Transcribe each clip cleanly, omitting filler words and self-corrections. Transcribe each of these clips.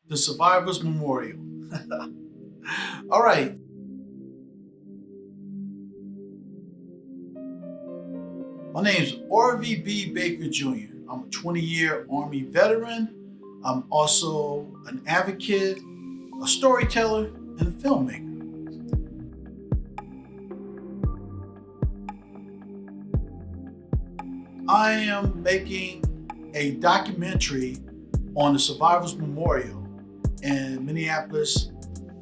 the Survivors Memorial. All right. My name is Orvie B. Baker Jr. I'm a 20-year Army veteran. I'm also an advocate, a storyteller, and a filmmaker. I am making a documentary on the Survivors Memorial in Minneapolis,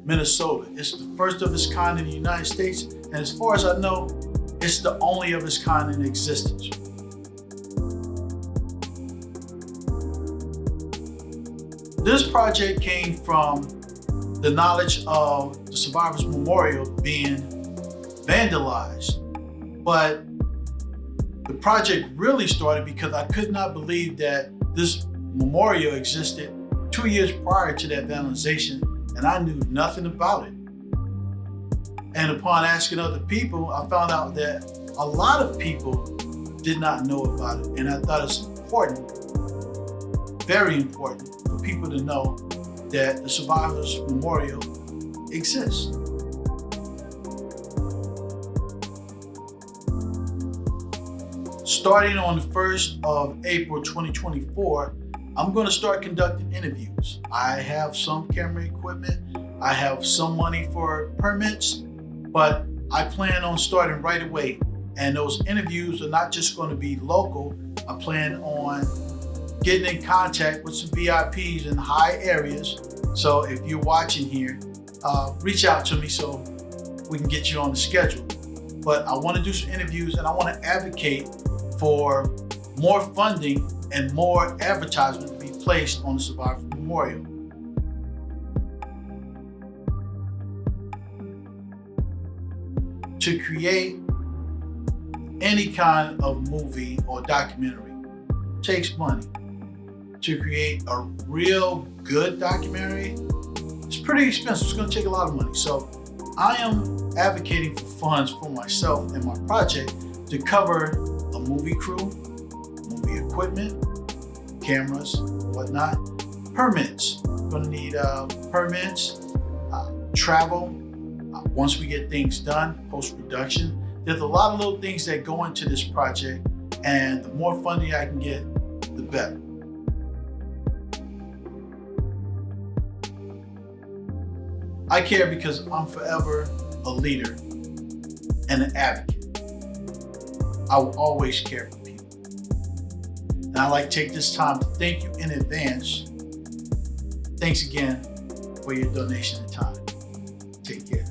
Minnesota. It's the first of its kind in the United States, and as far as I know, it's the only of its kind in existence. This project came from the knowledge of the Survivors Memorial being vandalized, but the project really started because I could not believe that this memorial existed 2 years prior to that vandalization, and I knew nothing about it. And upon asking other people, I found out that a lot of people did not know about it, and I thought it's important, very important, for people to know that the Survivors Memorial exists. Starting on the 1st of April 2024, I'm going to start conducting interviews. I have some camera equipment, I have some money for permits, but I plan on starting right away. And those interviews are not just going to be local. I plan on getting in contact with some VIPs in high areas. So if you're watching here, reach out to me so we can get you on the schedule. But I want to do some interviews, and I want to advocate for more funding and more advertisement to be placed on the Survivors Memorial. To create any kind of movie or documentary takes money. To create a real good documentary, it's pretty expensive. It's going to take a lot of money. So I am advocating for funds for myself and my project to cover a movie crew, movie equipment, cameras, whatnot, permits. We're going to need permits, travel, once we get things done, post-production. There's a lot of little things that go into this project, and the more funding I can get, the better. I care because I'm forever a leader and an advocate. I will always care for people. And I'd like to take this time to thank you in advance. Thanks again for your donation and time. Take care.